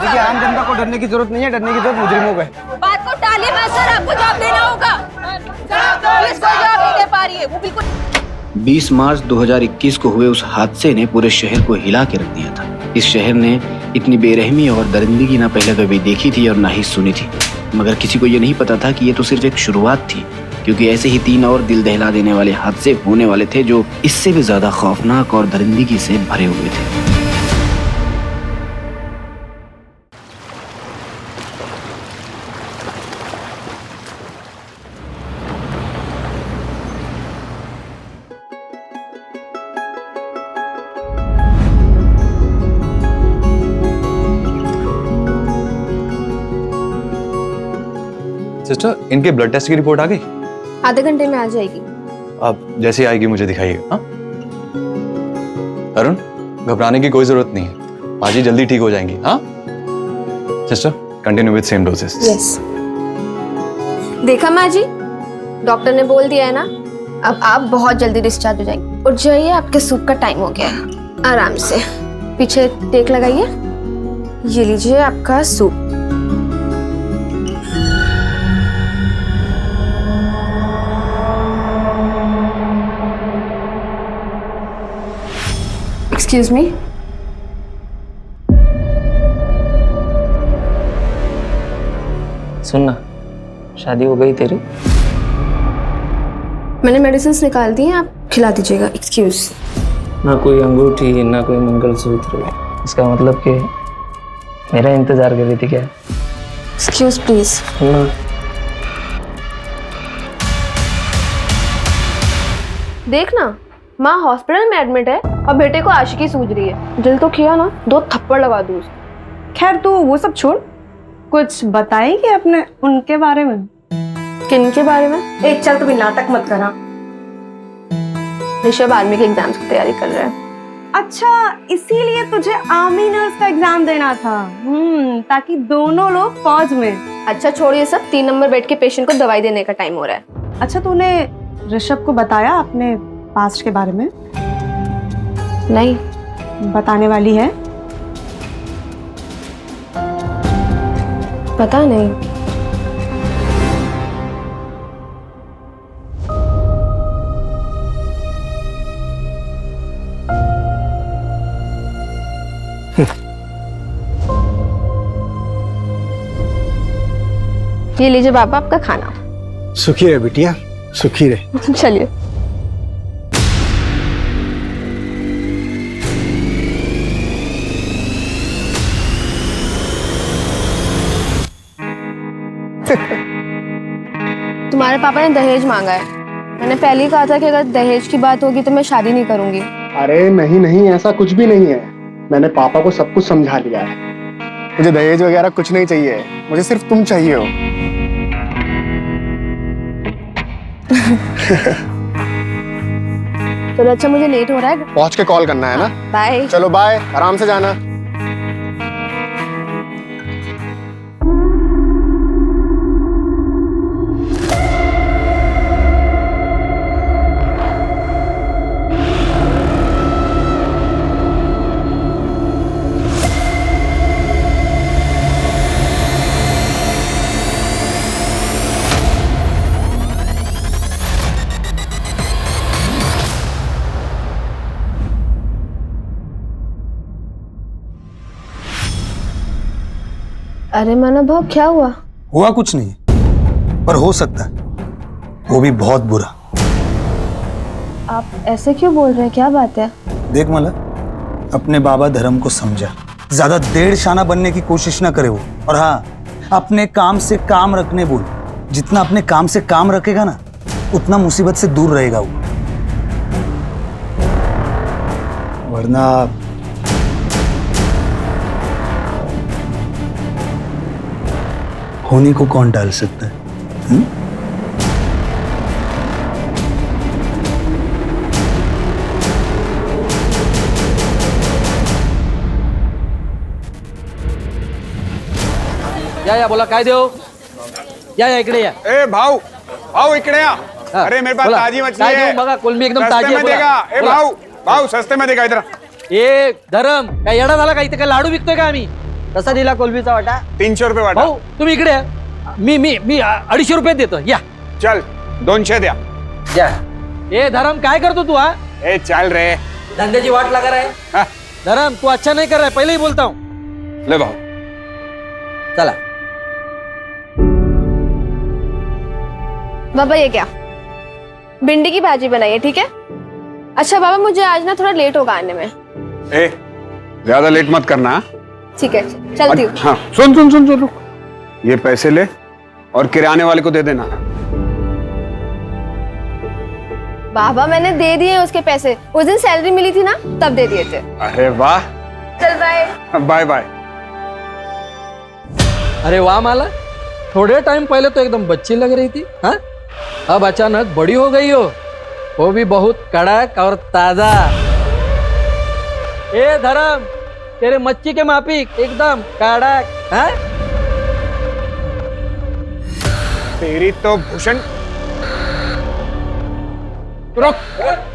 देखिए आम जनता को डरने की जरूरत नहीं है, डरने की जरूरत मुजरिमों को है। बात को टालिए मत सर, आपको जवाब देना होगा। पुलिस कोई जवाब नहीं दे पा रही है, वो बिल्कुल। 20 मार्च 2021 को हुए उस हादसे ने पूरे शहर को हिला के रख दिया था। इस शहर ने इतनी बेरहमी और दरिंदगी ना पहले कभी देखी थी और ना ही सुनी थी। मगर किसी को ये नहीं पता था कि ये तो सिर्फ एक शुरुआत थी, क्योंकि ऐसे ही 3 और दिल दहला देने वाले हादसे होने वाले थे जो इससे भी ज्यादा खौफनाक और दरिंदगी से भरे हुए थे। सिस्टर, इनके ब्लड टेस्ट की रिपोर्ट आ गई? आधे घंटे में आ जाएगी। अब जैसे आएगी मुझे दिखाइएगा। हाँ अरुण, घबराने की कोई जरूरत नहीं है, बाजी जल्दी ठीक हो जाएंगी। हाँ sister, continue with same doses. Yes. देखा माँ जी, डॉक्टर ने बोल दिया है ना, अब आप बहुत जल्दी डिस्चार्ज हो जाएंगे। उठ जाइए, आपके सूप का टाइम हो गया है। आराम से पीछे टेक लगाइए। ये लीजिए आपका सूप। Excuse me. सुनना, शादी हो गई तेरी? मैंने मेडिसिन निकाल दी हैं, आप खिला दीजिएगा। एक्सक्यूज। ना कोई अंगूठी, ना कोई मंगलसूत्र, इसका मतलब कि मेरा इंतजार कर रही थी क्या? Excuse please. सुनना, देखना, माँ हॉस्पिटल में एडमिट है और बेटे को आशिकी सूझ रही है। दिल तो किया ना, 2 थप्पड़ लगा दूँ उसको। खैर तू वो सब छोड़, कुछ बताएगी अपने उनके बारे में? किन के बारे में? एक चल, तू भी नाटक मत करा। ऋषभ आर्मी के एग्जाम्स की तैयारी कर रहा है। अच्छा, इसीलिए तुझे आर्मी नर्स का एग्जाम देना था? ताकि दोनों लोग फौज में। अच्छा छोड़िए सब, 3 नंबर बेड के पेशेंट को दवाई देने का टाइम हो रहा है। अच्छा, तूने ऋषभ को बताया अपने पास्ट के बारे में? नहीं। बताने वाली है? पता नहीं। ये लीजिए बाबा आपका खाना। सुखी रहे बिटिया, सुखी रहे। चलिए। तुम्हारे पापा ने दहेज मांगा है। मैंने पहले ही कहा था कि अगर दहेज की बात होगी तो मैं शादी नहीं करूंगी। अरे नहीं नहीं, ऐसा कुछ भी नहीं है। मैंने पापा को सब कुछ समझा दिया है। मुझे दहेज वगैरह कुछ नहीं चाहिए, मुझे सिर्फ तुम चाहिए हो। चलो अच्छा, मुझे लेट हो रहा है। पहुंच के कॉल करना है ना? बाय। चलो बाय, आराम से जाना। अरे माना भाव, क्या हुआ? हुआ कुछ नहीं, पर हो सकता है, वो भी बहुत बुरा। आप ऐसे क्यों बोल रहे हैं, क्या बात है? देख मला, अपने बाबा धर्म को समझा, ज्यादा देड़ शाना बनने की कोशिश ना करे वो। और हाँ, अपने काम से काम रखने बोल। जितना अपने काम से काम रखेगा ना, उतना मुसीबत से दूर रहेगा वो। वरना होने को कौन टाल सकता है? या बोला काय देऊ? या इकडे या। ए भाऊ, भाऊ इकडे या। अरे मेरे पास ताजी मछली है। बघा, कोलंबी एकदम ताजी सस्ते आहे। में देगा। ए भाऊ, भाऊ सस्ते में देगा इधर। ए धरम, काय येडा झाला का? इथे काय लाडू विकतोय का आम्ही? कसा दिला कोलबीचा वाटा? 300 रुपये वाटा. भाऊ तुम्ही इकडे या. मी 250 रुपये देतो या. चल 200 द्या. या. ए धरम काय करतो तू? हा ए चल रे. धंद्याची वाट लगा रहा है. हा, धरम तू अच्छा नहीं कर रहा है, पहले ही बोलता हूँ. ले भाऊ. चला. बाबा ये क्या? भिंडी की भाजी बनाई है, ठीक है? अच्छा बाबा मुझे आज ना थोड़ा लेट होगा आने में. ए ज्यादा लेट मत करना. ठीक है चलती हूँ. हाँ सुन सुन सुन सुन रुक. ये पैसे ले और किराने वाले को दे देना. बाबा मैंने दे दिए उसके पैसे. उस दिन सैलरी मिली थी ना तब दे दिए थे. अरे वाह. चल बाय. Bye bye. अरे वाह माला, थोड़े टाइम पहले तो एकदम बच्ची लग रही थी, हाँ? अब अचानक बड़ी हो गई हो, वो भी बहुत कड़क और ताजा. ए धर्म, तेरे मच्छी के माफिक एकदम कड़क, हाँ? तेरी तो भूषण. रुक.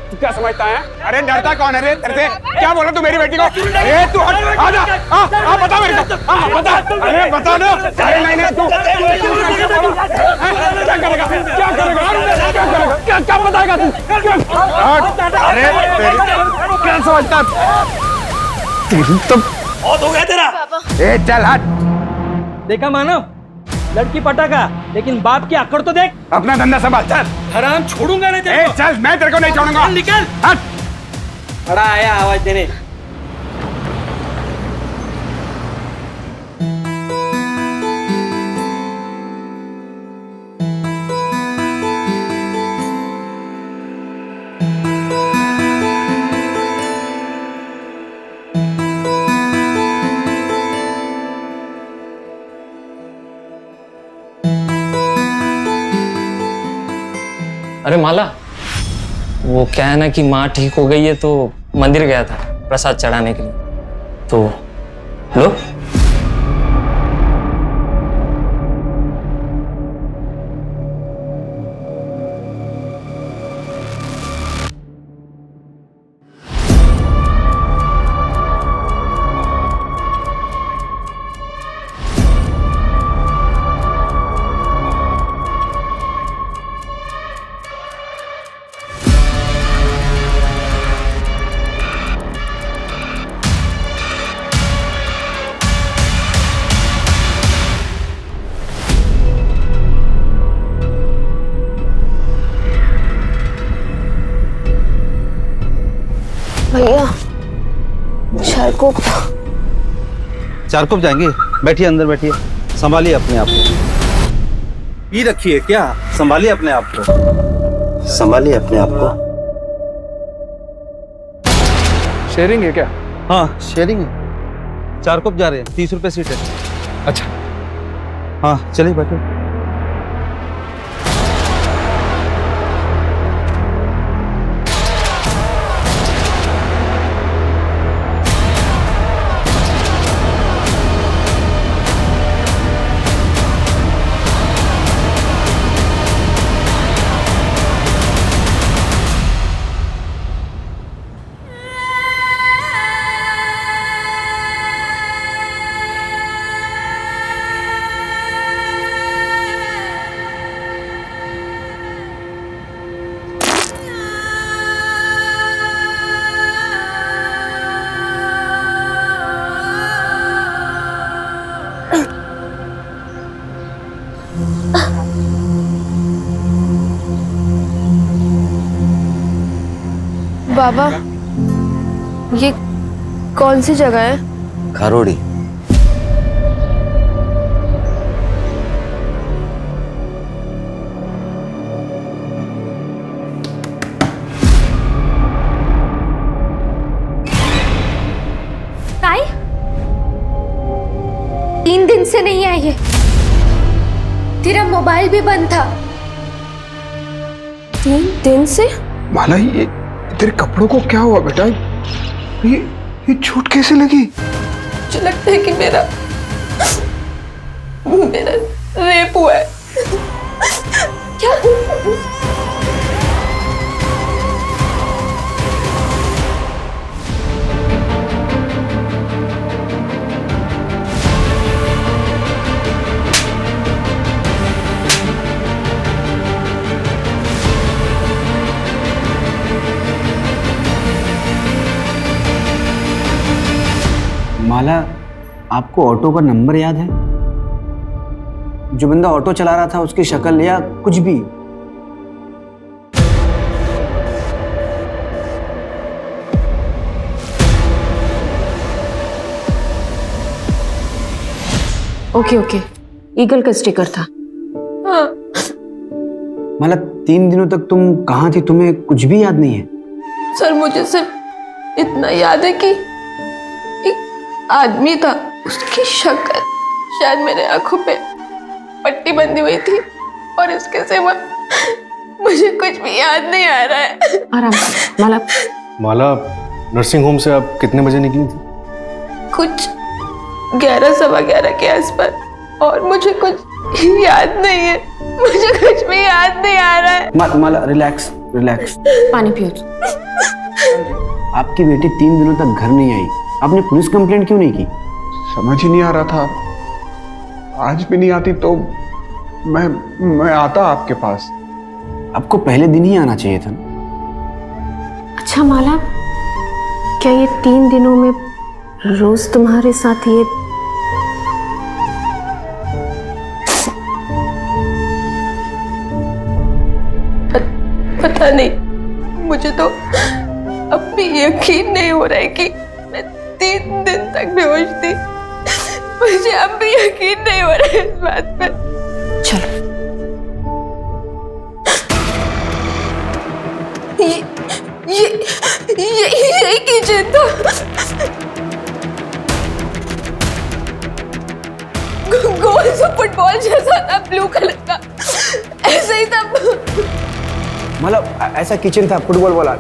तू क्या समझता है? अरे डरता कौन है रे तेरे से? क्या बोला तू मेरी बेटी को? अरे तू हट. आजा. बता मेरे को. बता. अरे बता ना. अरे नहीं नहीं तू क्या करेगा? क्या करेगा? क्या बताएगा तू? अरे क्या समझता? तेरी तो बहुत हो गया तेरा. ए चल हट. देखा मानव, लड़की पटाखा, लेकिन बाप की अकड़ तो देख. अपना धंधा संभाल. चल. हराम छोड़ूंगा नहीं तेरे को. चल मैं तेरे को नहीं छोड़ूंगा. निकल. हट. बड़ा आया आवाज देने. अरे माला, वो क्या है ना कि माँ ठीक हो गई है तो मंदिर गया था प्रसाद चढ़ाने के लिए. तो लो. भैया चारकोप. चारकोप जाएंगे. बैठिए अंदर बैठिए. संभालिए अपने आप को. पी रखिए क्या? संभालिए अपने आप को. संभालिए अपने आप को. शेयरिंग है क्या? हाँ शेयरिंग है. चारकोप जा रहे हैं. 30 रुपए सीट है. अच्छा. हाँ चलिए बैठो. बाबा ये कौन सी जगह है? खारोड़ी. ताई 3 दिन से नहीं आई है. तेरा मोबाइल भी बंद था. 3 दिन से? माला ये तेरे कपड़ों को क्या हुआ बेटा? ये चोट कैसे लगी? मुझे लगता है कि मेरा रेप हुआ है. क्या? माला, आपको ऑटो का नंबर याद है? जो बंदा ऑटो चला रहा था उसकी शक्ल या कुछ भी? ओके ओके, ईगल का स्टिकर था। हाँ। माला, 3 दिनों तक तुम कहाँ थी? तुम्हें कुछ भी याद नहीं है? सर मुझे सिर्फ इतना याद है कि एक आदमी था, उसकी शक्ल शायद मेरे आंखों पे पट्टी बंधी हुई थी और इसके सिवा मुझे कुछ भी याद नहीं आ रहा है। आराम से माला। माला, नर्सिंग होम से आप कितने बजे निकली थी? कुछ 11 सवा 11 के आसपास, और मुझे कुछ याद नहीं है, मुझे कुछ भी याद नहीं आ रहा है। माला, रिलैक्स रिलैक्स। पानी पियो। आपकी बेटी 3 दिनों तक घर नहीं आई, आपने पुलिस कंप्लेंट क्यों नहीं की? समझ ही नहीं आ रहा था। आज भी नहीं आती तो मैं आता आपके पास। आपको पहले दिन ही आना चाहिए था। अच्छा माला, क्या ये 3 दिनों में रोज तुम्हारे साथ ये पता नहीं, मुझे तो अब भी यकीन नहीं हो रहा है कि मैं 3 दिन तक बेहोश थी। मुझे अब भी यकीन नहीं हो रहा है इस बात पे। चलो ये किचन था। गोल सा फुटबॉल जैसा था, ब्लू कलर का, ऐसे ही था। मतलब ऐसा किचन था, फुटबॉल वाला?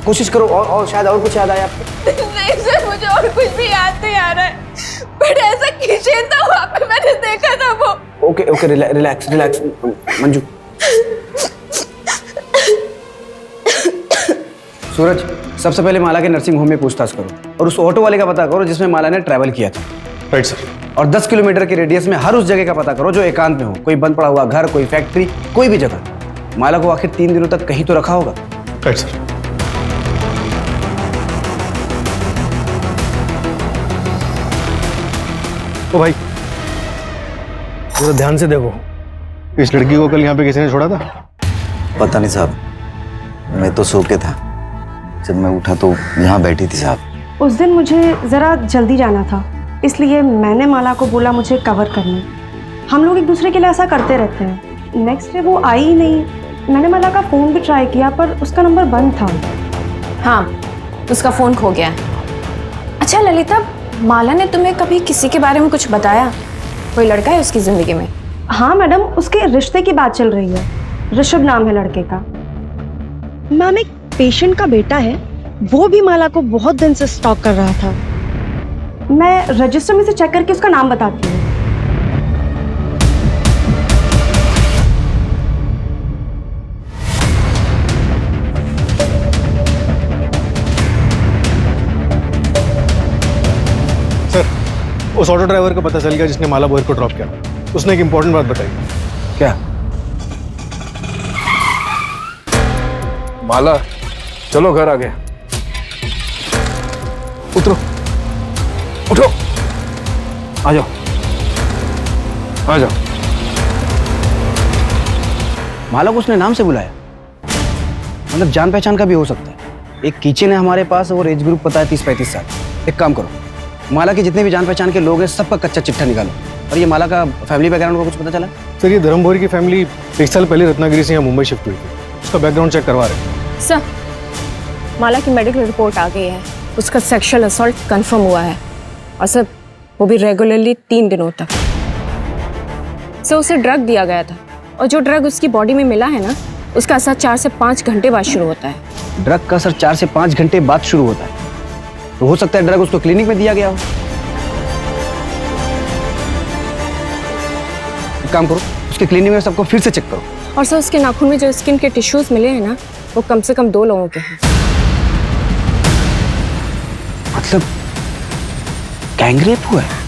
कोशिश करो और शायद और कुछ याद आया आपको। नहीं सर, मुझे और कुछ भी याद नहीं आ रहा है, बट ऐसा किचन था, वहाँ पे मैंने देखा था वो। Okay okay, relax relax Manju. Suraj, सबसे पहले माला के नर्सिंग होम में पूछताछ करो और उस ऑटो वाले का पता करो जिसमें माला ने ट्रैवल किया था। Right sir. और 10 किलोमीटर के रेडियस में हर उस जगह का पता करो जो एकांत में हो, कोई बंद पड़ा हुआ घर, कोई फैक्ट्री, कोई भी जगह। माला को आखिर 3 दिनों तक कहीं तो रखा होगा। Right sir. ओ भाई, जरा ध्यान से देखो, इस लड़की को कल यहाँ पे किसी ने छोड़ा था? पता नहीं साहब, मैं तो सो के था, जब मैं उठा तो यहाँ बैठी थी साहब। उस दिन मुझे ज़रा जल्दी जाना था, इसलिए मैंने माला को बोला मुझे कवर करने। हम लोग एक दूसरे के लिए ऐसा करते रहते हैं। नेक्स्ट डे वो आई ही नहीं। मैंने माला का फ़ोन भी ट्राई किया पर उसका नंबर बंद था। हाँ, उसका फोन खो गया है। अच्छा ललिता, माला ने तुम्हें कभी किसी के बारे में कुछ बताया? कोई लड़का है उसकी जिंदगी में? हाँ मैडम, उसके रिश्ते की बात चल रही है। ऋषभ नाम है लड़के का। मैम, एक पेशेंट का बेटा है, वो भी माला को बहुत दिन से स्टॉक कर रहा था। मैं रजिस्टर में से चेक करके उसका नाम बताती हूँ। सर, उस ऑटो ड्राइवर का पता चल गया जिसने माला बोहर को ड्रॉप किया। उसने एक इंपॉर्टेंट बात बताई। क्या? माला, चलो घर आ गए। उतरो, उठो, आ जाओ आ जाओ। माला को उसने नाम से बुलाया? मतलब जान पहचान का भी हो सकता है। एक किचन है हमारे पास और एज ग्रुप पता है 30-35 साल। एक काम करो, माला के जितने भी जान पहचान के लोग हैं सबका कच्चा चिट्ठा निकालो। और ये माला का फैमिली बैकग्राउंड का कुछ पता चला? सर ये धर्म बोहर की फैमिली 1 साल पहले रत्नागिरी से यहाँ मुंबई शिफ्ट हुई थी। उसका बैकग्राउंड चेक करवा रहे हैं। सर, माला की मेडिकल रिपोर्ट आ गई है। उसका सेक्सुअल असॉल्ट कंफर्म हुआ है, और सर वो भी रेगुलरली 3 दिनों तक। सर उसे ड्रग दिया गया था, और जो ड्रग उसकी बॉडी में मिला है ना, उसका असर 4 से 5 घंटे बाद शुरू होता है। ड्रग का असर 4 से 5 घंटे बाद शुरू होता है, तो हो सकता है ड्रग उसको क्लिनिक में दिया गया हो। एक काम करो, उसके क्लिनिक में सबको फिर से चेक करो। और सर उसके नाखून में जो स्किन के टिश्यूज मिले हैं ना, वो कम से कम 2 लोगों के हैं। मतलब गैंगरेप हुआ है?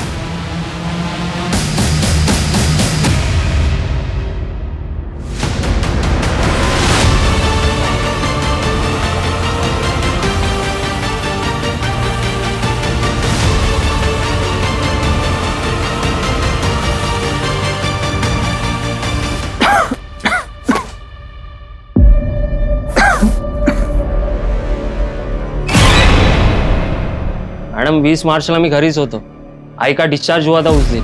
20 मार्चला मी घरीच होतो. आई का डिस्चार्ज हुआ था उस दिन.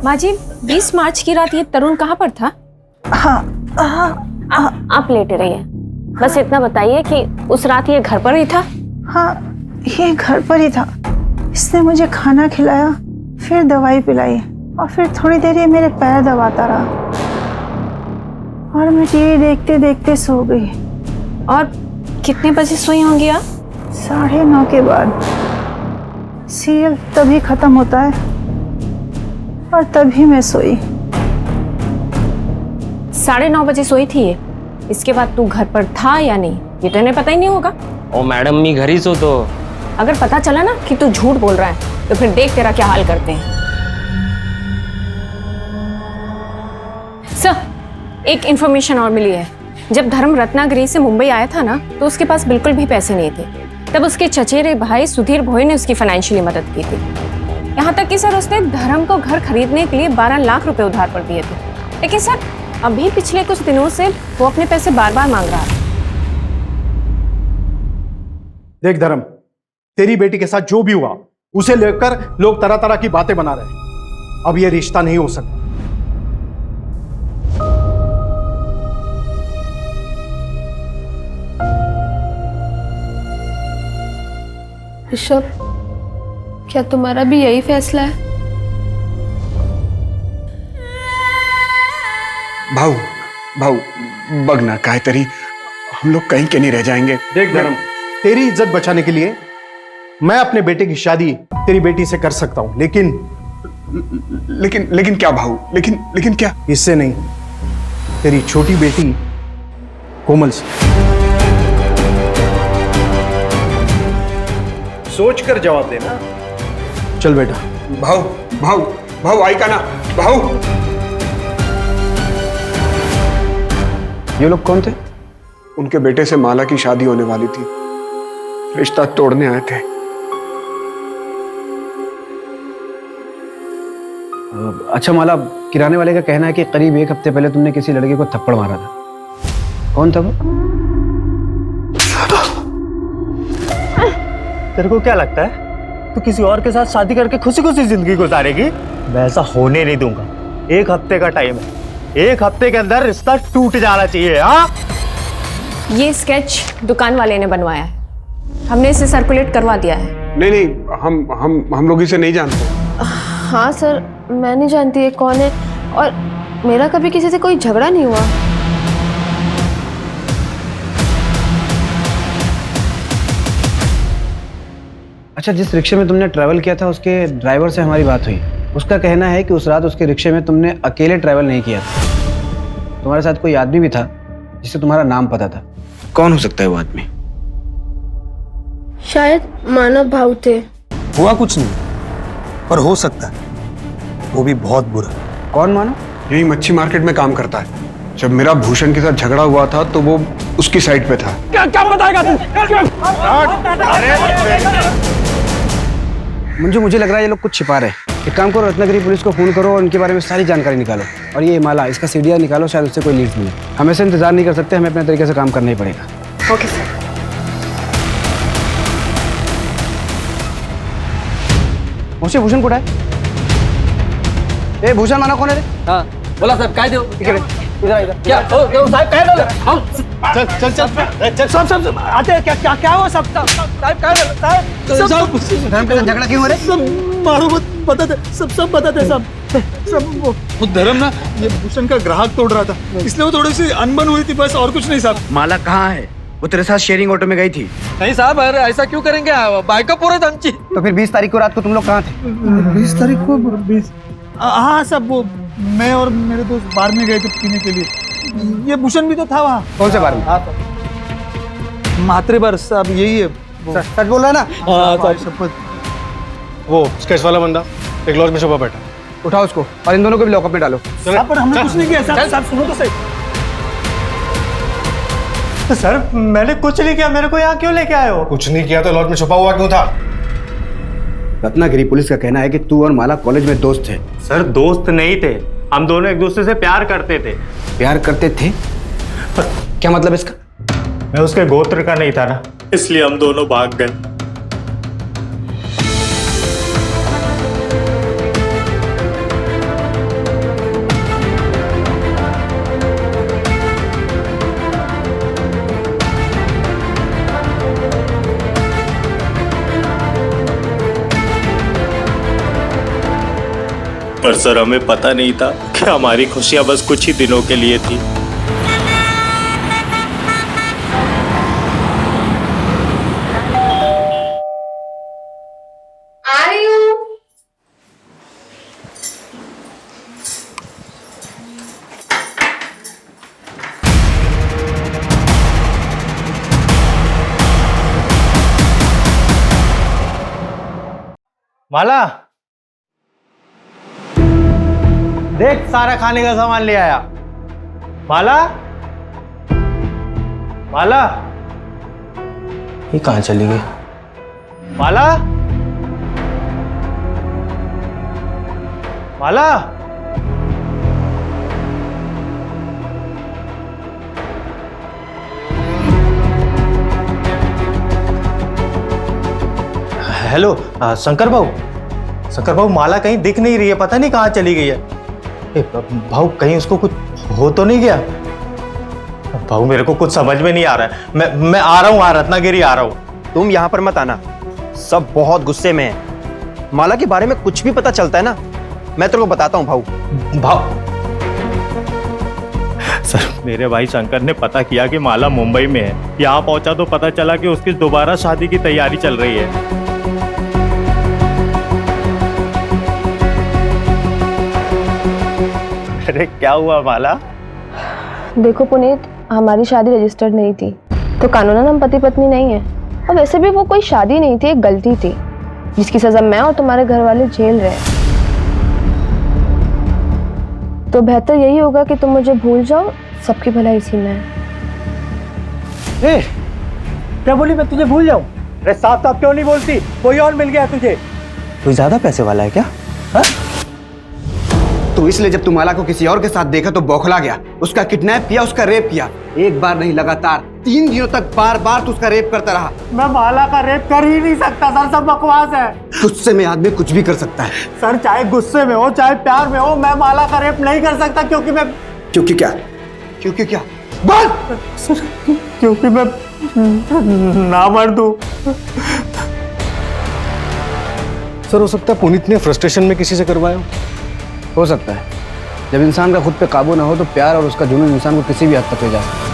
माँ जी 20 मार्च की रात ये तरुण कहाँ पर था? आप लेटे रहिए, बस इतना बताइए कि उस रात ये घर पर ही था? हाँ, ये घर पर ही था. इसने मुझे खाना खिलाया, फिर दवाई पिलाई और फिर थोड़ी देर ये मेरे पैर दबाता रहा और मैं टीवी देखते देखते सो गई. और कितने बजे सोई होंगी आप? 9:30 के बाद. सीरियल तभी खत्म होता है और तभी मैं सोई. 9:30 बजे सोई थी ये. इसके बाद तू घर पर था या नहीं ये तो इन्हें पता ही नहीं होगा. ओ मैडम मी घरीच होतो. अगर पता चला ना कि तू झूठ बोल रहा है तो फिर देख तेरा क्या हाल करते हैं. सर, एक इंफॉर्मेशन और मिली है. जब धर्म रत्नागिरी से मुंबई आया था ना तो उसके पास बिल्कुल भी पैसे नहीं थे. तब उसके चचेरे भाई सुधीर भोई ने उसकी फाइनेंशियली मदद की थी. यहाँ तक कि सर उसने धर्म को घर खरीदने के लिए 12 लाख रुपए उधार पर दिए थे. लेकिन सर अभी पिछले कुछ दिनों से वो अपने पैसे बार बार मांग रहा है. देख धर्म, तेरी बेटी के साथ जो भी हुआ उसे लेकर लोग तरह तरह की बातें बना रहे हैं. अब ये रिश्ता नहीं हो सकता. ऋषभ, क्या तुम्हारा भी यही फैसला है? भाऊ भाऊ बघ ना काहीतरी, हम लोग कहीं के नहीं रह जाएंगे. देख धर्म, तेरी इज्जत बचाने के लिए मैं अपने बेटे की शादी तेरी बेटी से कर सकता हूं, लेकिन क्या भाऊ? लेकिन क्या? इससे नहीं, तेरी छोटी बेटी कोमल से. सोच कर जवाब देना. चल बेटा. भाऊ आई का ना भाऊ. ये लोग कौन थे? उनके बेटे से माला की शादी होने वाली थी, रिश्ता तोड़ने आए थे. अच्छा माला, किराने वाले का कहना है कि करीब 1 हफ्ते पहले तुमने किसी लड़के को थप्पड़ मारा था. कौन था वो? तेरे को क्या लगता है तू किसी और के साथ शादी करके खुशी खुशी जिंदगी गुजारेगी? मैं ऐसा होने नहीं दूंगा. 1 हफ्ते का टाइम है, 1 हफ्ते के अंदर रिश्ता टूट जाना चाहिए. हाँ, ये स्केच दुकान वाले ने बनवाया है. हमने इसे सर्कुलेट करवा दिया है. नहीं, हम लोग इसे नहीं जानते. हाँ सर, मैं नहीं जानती ये कौन है और मेरा कभी किसी से कोई झगड़ा नहीं हुआ. अच्छा, जिस रिक्शे में तुमने ट्रैवल किया था उसके ड्राइवर से हमारी बात हुई. उसका कहना है कि उस रात उसके रिक्शे में तुमने अकेले ट्रैवल नहीं किया था. तुम्हारे साथ कोई आदमी भी था जिसे तुम्हारा नाम पता था. कौन हो सकता है वो आदमी? शायद मानव भाव थे. हुआ कुछ नहीं, पर हो सकता है वो भी बहुत बुरा. कौन मानव? यही मच्छी मार्केट में काम करता है. जब मेरा भूषण के साथ झगड़ा हुआ था तो वो उसकी साइड पे था. क्या बताएगा तू? मंजू, मुझे लग रहा है ये लोग कुछ छिपा रहे हैं. एक काम करो, रत्नागिरी पुलिस को फोन करो और उनके बारे में सारी जानकारी निकालो. और ये माला, इसका सीडीआर निकालो, शायद उससे कोई लीड मिले. हम ऐसे इंतजार नहीं कर सकते, हमें अपने तरीके से काम करना ही पड़ेगा. Okay sir. मुझसे भूषण कुठं आहे? ए भूषण मानव कोण आहे रे? हाँ, बोला साहब काय देऊ? इकडे. इधर. क्या? साहब काय झालं? चल सब आते हैं. क्या हुआ सब? साहब काय झालं? साहब धर्म के साथ झगड़ा क्यों हो रहा है? सब मारो मत, बताते सब बताते सब. वो धर्म ना ये भूषण का ग्राहक तोड़ रहा था, इसलिए वो थोड़ी सी अनबन हुई थी, बस और कुछ नहीं साहब. माला कहाँ है? वो तेरे साथ शेयरिंग ऑटो में गई थी. नहीं साहब, अरे ऐसा क्यों करेंगे? बाइक पूरे आमची. तो फिर 20 तारीख को रात को तुम लोग कहाँ थे? 20 तारीख को 20. हाँ सब, वो मैं और मेरे दोस्त बार में गए थे पीने के लिए. ये भूषण भी तो था वहाँ. कौन से बार में? मात्रे बार साहब, यही है. सच बोल रहा है ना? हाँ शपथ. वो स्केच वाला बंदा एक लॉज में छुपा बैठा. उठाओ उसको और इन दोनों को भी लॉकअप में डालो. साहब पर हमने कुछ नहीं किया. साहब सुनो तो सही. सर मैंने कुछ नहीं किया, मेरे को यहाँ क्यों लेके आए हो? कुछ नहीं किया तो लॉज में छुपा हुआ क्यों था? रत्नागिरी पुलिस का कहना है कि तू और माला कॉलेज में दोस्त थे. सर दोस्त नहीं थे, हम दोनों एक दूसरे से प्यार करते थे. प्यार करते थे? क्या मतलब इसका? मैं उसके गोत्र का नहीं था ना, इसलिए हम दोनों भाग गए. पर सर हमें पता नहीं था कि हमारी खुशियां बस कुछ ही दिनों के लिए थी। आ रही हूँ। माला, देख सारा खाने का सामान ले आया। माला, माला, ये कहाँ चली गई? माला, माला, हेलो शंकर भाऊ, माला कहीं दिख नहीं रही है, पता नहीं कहाँ चली गई है। भाऊ कहीं उसको कुछ हो तो नहीं गया? भाऊ मेरे को कुछ समझ में नहीं आ रहा है। मैं आ रहा हूँ, रत्नागिरी आ रहा हूँ। तुम यहाँ पर मत आना, सब बहुत गुस्से में है। माला के बारे में कुछ भी पता चलता है ना, मैं तेरे को बताता हूँ भाऊ। सर मेरे भाई शंकर ने पता किया कि माला मुंबई में है। यहाँ पहुंचा तो पता चला कि उसकी दोबारा शादी की तैयारी चल रही है। अरे क्या हुआ माला? देखो पुनीत, हमारी शादी रजिस्टर्ड नहीं थी, तो कानूनन हम पति पत्नी नहीं है। और वैसे भी वो कोई शादी नहीं थी, एक गलती थी जिसकी सजा मैं और तुम्हारे घर वाले झेल रहे हैं। तो बेहतर यही होगा कि तुम मुझे भूल जाओ, सबकी भलाई इसी में है। ए, क्या बोली मैं तुझे भूल जाऊं? अरे साफ साफ क्यों नहीं बोलती? कोई और मिल गया तुझे? कोई ज्यादा पैसे वाला है क्या? हा? तो इसलिए जब तुम माला को किसी और के साथ देखा तो बौखला गया, उसका किडनैप किया, उसका रेप किया। एक बार नहीं, लगातार 3 दिनों तक बार बार तू उसका रेप करता रहा। मैं माला का रेप कर ही नहीं सकता सर, सब बकवास है। गुस्से में आदमी कुछ भी कर सकता है सर, चाहे गुस्से में हो चाहे प्यार में हो, मैं माला का रेप नहीं कर सकता। क्योंकि मैं क्या बोल सर, क्योंकि मैं ना मर दूं। सर हो सकता है पुनीत ने फ्रस्ट्रेशन में किसी से करवाया हो सकता है। जब इंसान का खुद पे काबू ना हो तो प्यार और उसका जुनून इंसान को किसी भी हद तक ले जा सकता है।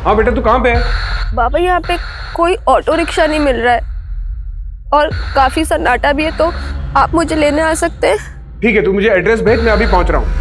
हाँ बेटा, तू कहाँ पे है? बाबा यहाँ पे कोई ऑटो रिक्शा नहीं मिल रहा है और काफी सन्नाटा भी है, तो आप मुझे लेने आ सकते हैं? ठीक है, तू मुझे एड्रेस भेज, मैं अभी पहुंच रहा हूँ।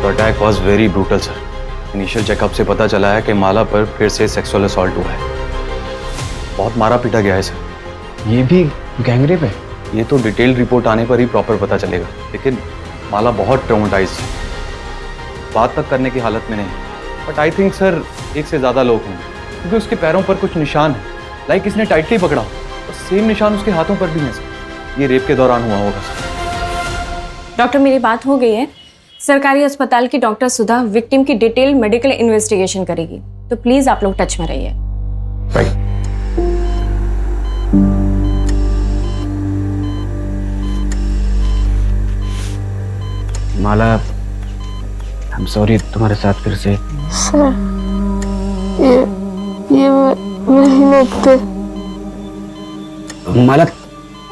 Attack was very brutal sir. Initial checkup से पता चला है कि माला पर फिर से सेक्सुअल असॉल्ट हुआ है। बहुत मारा पीटा गया है सर। ये भी गैंगरेप है? ये तो डिटेल्ड रिपोर्ट आने पर ही प्रॉपर पता चलेगा, लेकिन माला बहुत ट्रॉमेटाइज्ड है, बात तक करने की हालत में नहीं। बट आई थिंक सर एक से ज़्यादा लोग होंगे, क्योंकि उसके पैरों पर कुछ निशान है, लाइक इसने टाइटली पकड़ा और सेम निशान उसके हाथों पर भी हैं सर। ये रेप के दौरान हुआ होगा सर। डॉक्टर मेरी बात हो गई है। सरकारी अस्पताल की डॉक्टर सुधा विक्टिम की डिटेल मेडिकल इन्वेस्टिगेशन करेगी, तो प्लीज आप लोग टच में रहिए। माला, आई एम सॉरी तुम्हारे साथ फिर से। सर ये वही लोग थे। माला,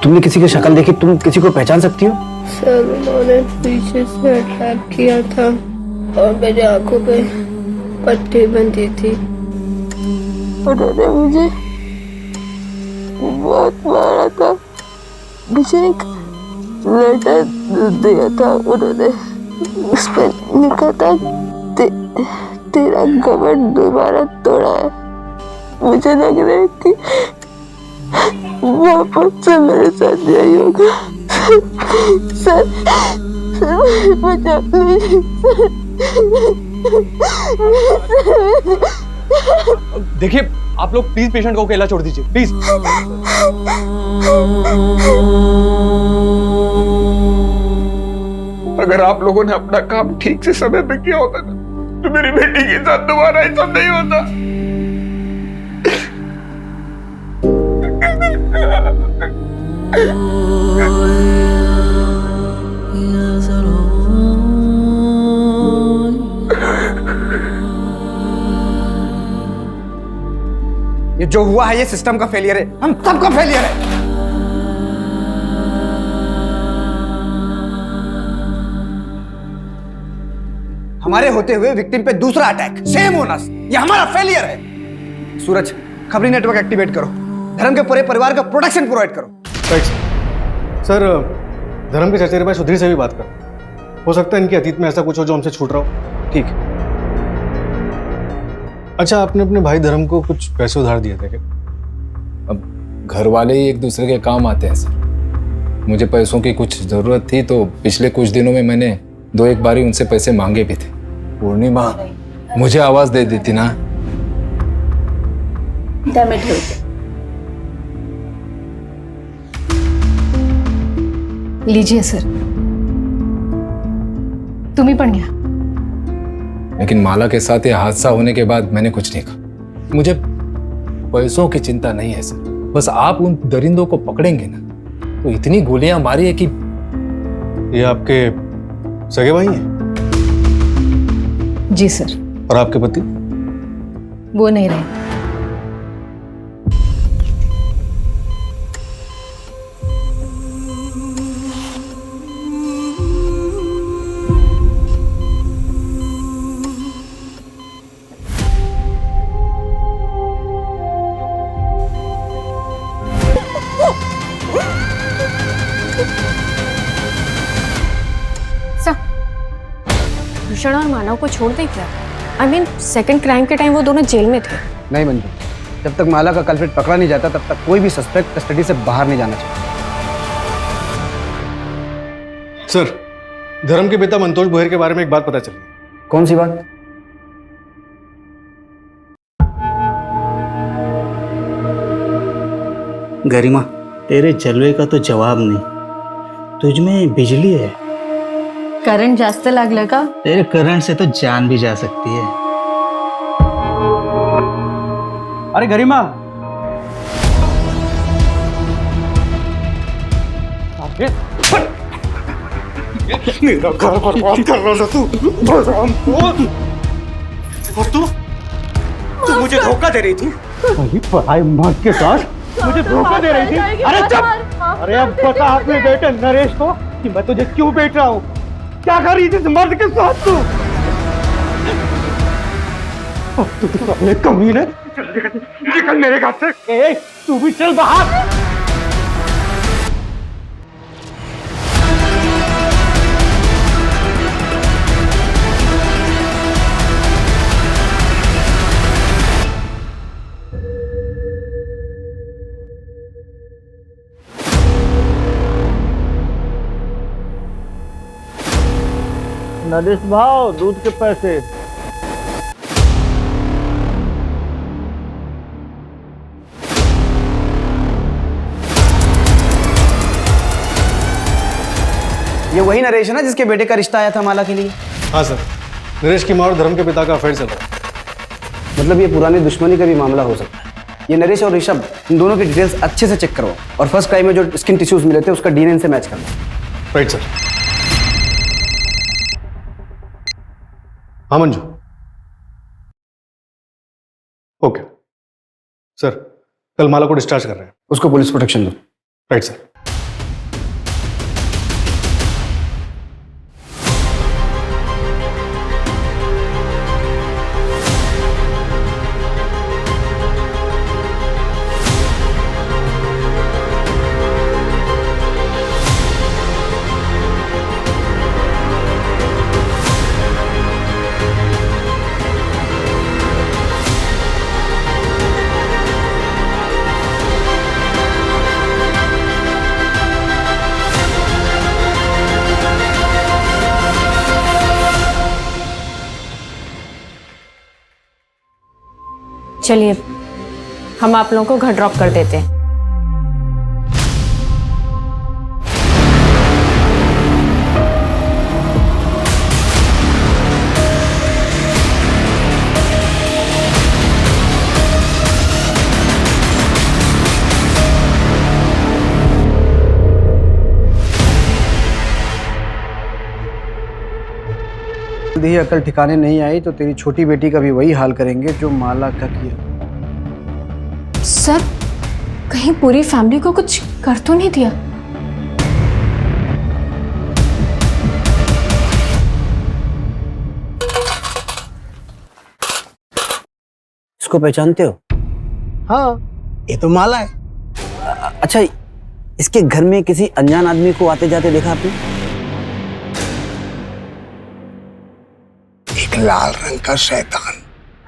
तुमने किसी की शक्ल देखी? तुम किसी को पहचान सकती हो? सर उन्होंने पीछे से अटैक किया था और मेरी आंखों पे पट्टी बंधी थी। उन्होंने मुझे बहुत मारा था। मुझे एक लेटर दिया था उन्होंने, उस पर लिखा था तेरा घमंड दोबारा तोड़ा है। मुझे लग रहा है कि वापस से मेरे साथ यही होगा। सर बचा लीजिए सर। देखिए, आप लोग प्लीज पेशेंट को अकेला छोड़ दीजिए, प्लीज। अगर आप लोगों ने अपना काम ठीक से समय पे किया होता ना, तो मेरी बेटी के साथ दोबारा ऐसा नहीं होता। ये जो हुआ है ये सिस्टम का फेलियर है, हम सबका फेलियर है। हमारे होते हुए विक्टिम पे दूसरा अटैक, सेम बोनस, ये हमारा फेलियर है। सूरज, खबरी नेटवर्क एक्टिवेट करो, धर्म के पूरे परिवार का प्रोटेक्शन प्रोवाइड करो। सर धर्म के चचेरे भाई सुधीर से भी बात कर, हो सकता है इनके अतीत में ऐसा कुछ हो जो हमसे छूट रहा हो। ठीक है। अच्छा, आपने अपने भाई धर्म को कुछ पैसे उधार दिए थे क्या? अब घर वाले ही एक दूसरे के काम आते हैं सर। मुझे पैसों की कुछ ज़रूरत थी तो पिछले कुछ दिनों में मैंने 2-1 बारी उनसे पैसे मांगे भी थे। पूर्णिमा मुझे आवाज़ दे देती ना। लीजिए सर, तुम्ही पण घ्या। लेकिन माला के साथ ये हादसा होने के बाद मैंने कुछ नहीं कहा। मुझे पैसों की चिंता नहीं है सर, बस आप उन दरिंदों को पकड़ेंगे ना तो इतनी गोलियां मारी है कि। ये आपके सगे भाई हैं? जी सर। और आपके पति? वो नहीं रहे। भूषण और मानव को छोड़ दे क्या? आई मीन सेकंड क्राइम के टाइम वो दोनों जेल में थे। नहीं मंजू, जब तक माला का कल्प्रिट पकड़ा नहीं जाता तब तक कोई भी सस्पेक्ट कस्टडी से बाहर नहीं जाना चाहिए। सर, धर्म के पिता मंतोष बोहर के बारे में एक बात पता चली। कौन सी बात? गरिमा, तेरे जलवे का तो जवाब नहीं, तुझ में बिजली है। करंट जास्त लागलं का? तेरे करंट से तो जान भी जा सकती है। अरे गरिमा, मेरा घर बर्बाद कर रहा था तू। और तू मुझे धोखा दे रही थी। पढ़ाई मर्द के साथ मुझे धोखा दे रही थी। अरे चुप! अरे अब बता अपने बेटे नरेश को कि मैं तुझे क्यों बेच रहा हूँ। क्या कर रही थी इस मर्द के साथ तू? तू तो अपने कमीने निकल मेरे घर से। तू भी चल बाहर। नरेश भाव, दूध के पैसे। ये वही नरेश है ना जिसके बेटे का रिश्ता आया था माला के लिए? हाँ सर, नरेश की माँ और धर्म के पिता का अफेयर चल रहा है। मतलब ये पुरानी दुश्मनी का भी मामला हो सकता है। ये नरेश और ऋषभ, इन दोनों की डिटेल्स अच्छे से चेक करवाओ और फर्स्ट क्राइम में जो स्किन टिश्यूज मिले थे उसका डीएनए से मैच करना। Right sir. हाँ मंजू। ओके सर, कल माला को डिस्चार्ज कर रहे हैं। उसको पुलिस प्रोटेक्शन दो। Right sir. चलिए हम आप लोगों को घर ड्रॉप कर देते हैं। जल्दी ही अकल ठिकाने नहीं आई तो तेरी छोटी बेटी का भी वही हाल करेंगे जो माला का किया। सर, कहीं पूरी फैमिली को कुछ कर तो नहीं दिया? इसको पहचानते हो? हाँ, ये तो माला है। अच्छा, इसके घर में किसी अनजान आदमी को आते जाते देखा आपने? एक लाल रंग का शैतान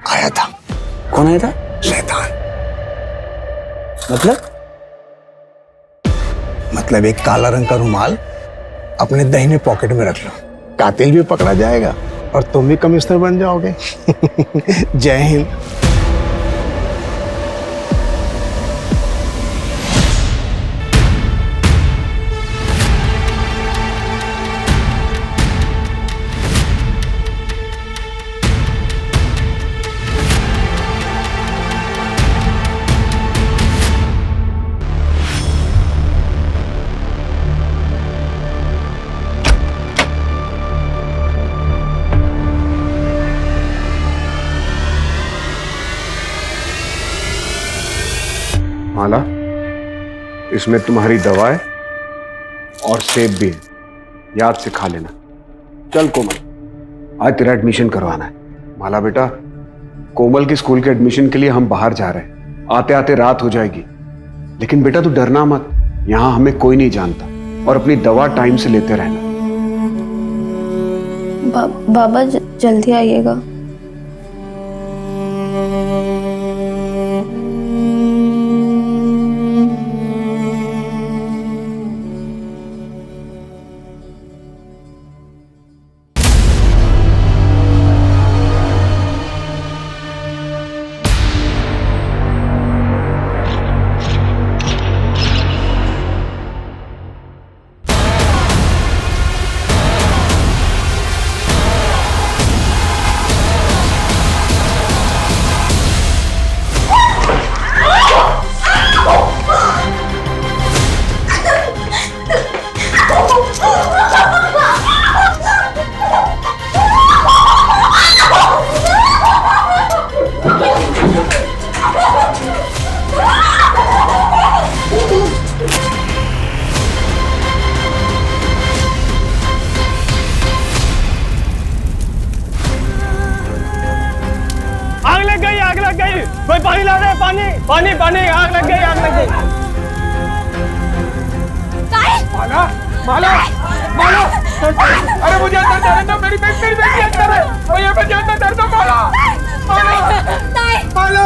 आया था। कौन आया था? शैतान। मतलब एक काला रंग का रुमाल अपने दाहिने पॉकेट में रख लो, कातिल भी पकड़ा जाएगा और तुम भी कमिश्नर बन जाओगे। जय हिंद। माला, इसमें तुम्हारी दवा है और सेब भी है, याद से खा लेना। चल कोमल, आज तेरा एडमिशन करवाना है। माला बेटा, कोमल की स्कूल के एडमिशन के लिए हम बाहर जा रहे हैं। आते आते रात हो जाएगी, लेकिन बेटा तू डरना मत, यहाँ हमें कोई नहीं जानता, और अपनी दवा टाइम से लेते रहना। बाबा जल्दी आइएगा। कोई पानी ला दे, पानी पानी पानी, आग लग गई, आग लग गई। माला माला माला, अरे मुझे अंदर जाने दो, मेरी बेटी अंदर है, भैया मुझे अंदर जाने दो। माला माला माला।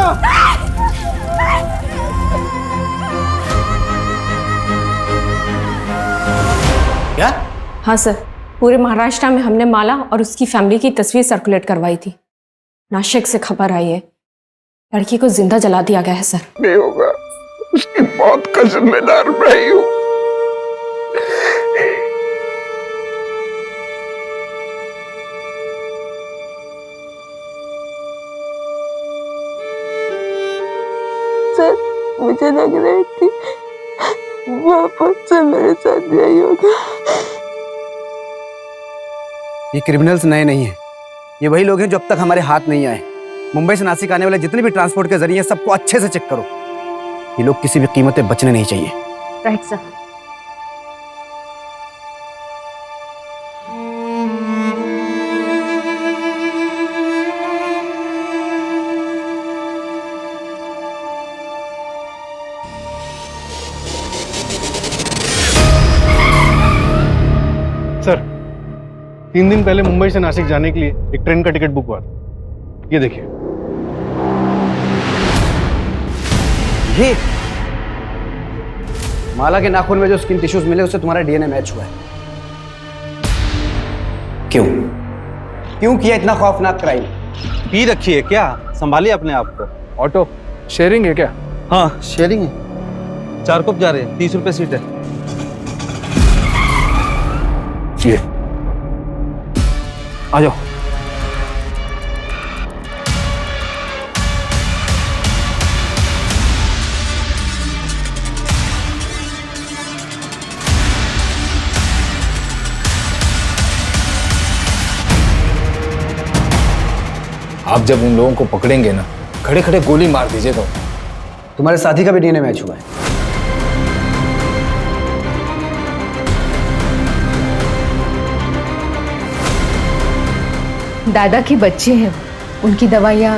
क्या? हाँ सर, पूरे महाराष्ट्र में हमने माला और उसकी फैमिली की तस्वीर सर्कुलेट करवाई थी। नासिक से खबर आई है, लड़की को जिंदा जला दिया गया है सर। नहीं होगा, उसकी मौत का जिम्मेदार मैं ही हूँ। मुझे लग रही थी वापस से मेरे साथ यही होगा। ये क्रिमिनल्स नए नहीं हैं, ये वही लोग हैं जो अब तक हमारे हाथ नहीं आए। मुंबई से नासिक आने वाले जितने भी ट्रांसपोर्ट के जरिए सबको अच्छे से चेक करो। ये लोग किसी भी कीमत पे बचने नहीं चाहिए। Right sir. सर 3 दिन पहले मुंबई से नासिक जाने के लिए एक ट्रेन का टिकट बुक हुआ था। ये देखिए। ये माला के नाखून में जो स्किन टिश्यूज मिले उससे तुम्हारा डीएनए मैच हुआ है। क्यों क्यों किया इतना खौफनाक क्राइम? पी रखी है क्या? संभालिए अपने आप को। ऑटो शेयरिंग है क्या? हाँ शेयरिंग है। 4 कप जा रहे हैं, 30 रुपए सीट है। ये आ जाओ। आप जब उन लोगों को पकड़ेंगे ना, खड़े खड़े गोली मार दीजिएगा। तुम्हारे साथी का भी डीएनए मैच हुआ है। दादा की बच्चे हैं, उनकी दवाइयाँ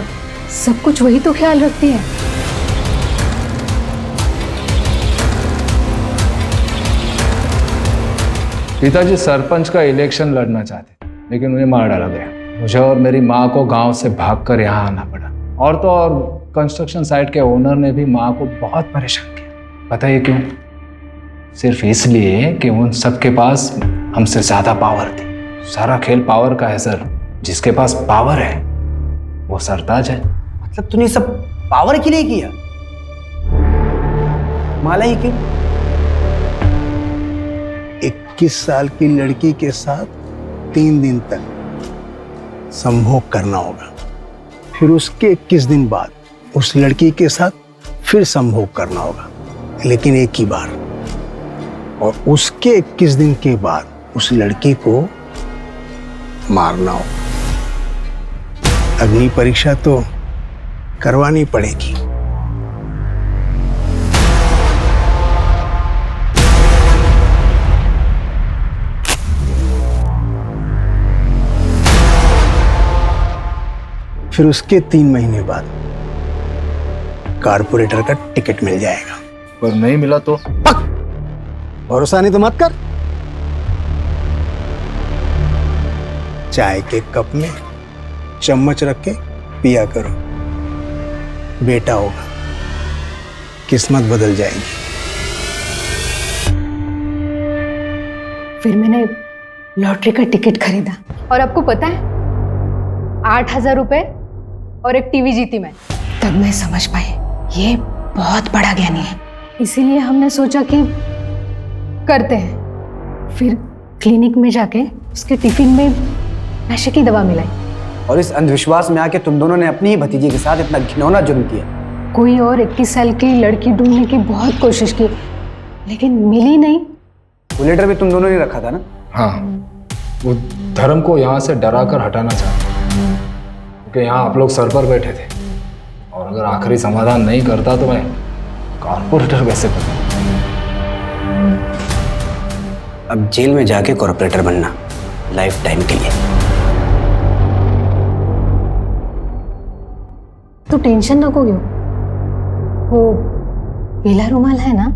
सब कुछ वही तो ख्याल रखती है। पिताजी सरपंच का इलेक्शन लड़ना चाहते, लेकिन उन्हें मार डाला गया। मुझे और मेरी माँ को गांव से भागकर यहाँ आना पड़ा। और तो और कंस्ट्रक्शन साइट के ओनर ने भी माँ को बहुत परेशान किया। पता है क्यों? सिर्फ इसलिए कि उन सबके पास हमसे ज्यादा पावर थी। सारा खेल पावर का है सर। जिसके पास पावर है वो सरताज है। मतलब तूने सब पावर के लिए किया? माला ही क्यों? 21 साल की लड़की के साथ 3 दिन तक संभोग करना होगा, फिर उसके 21 दिन बाद उस लड़की के साथ फिर संभोग करना होगा, लेकिन एक ही बार। और उसके 21 दिन के बाद उस लड़की को मारना होगा। अग्नि परीक्षा तो करवानी पड़ेगी। फिर उसके 3 महीने बाद कारपोरेटर का टिकट मिल जाएगा। पर नहीं मिला तो? भरोसा नहीं तो मत कर। चाय के कप में चम्मच रख के पिया करो, बेटा होगा, किस्मत बदल जाएगी। फिर मैंने लॉटरी का टिकट खरीदा और आपको पता है 8,000 रुपए और एक टीवी जीती मैं। तब मैं समझ पाई ये बहुत बड़ा ज्ञानी है। इसीलिए हमने सोचा कि करते हैं। फिर क्लिनिक में जाके उसके टिफिन में नशे की दवा मिलाई। और इस अंधविश्वास में आके तुम दोनों ने अपनी ही भतीजी के साथ इतना घिनौना जुर्म किया। कोई और 21 साल की लड़की ढूंढने की बहुत कोशिश की, लेकिन मिली नहीं। वो लेटर भी तुम दोनों ने रखा था ना? हाँ, वो धर्म को यहाँ से डरा कर हटाना चाहते, क्योंकि यहाँ आप लोग सर पर बैठे थे। और अगर आखिरी समाधान नहीं करता तो मैं कॉर्पोरेटर कैसे बनूं? अब जेल में जाके कॉर्पोरेटर बनना, लाइफ टाइम के लिए। तो टेंशन नको क्यों, वो पीला रुमाल है ना,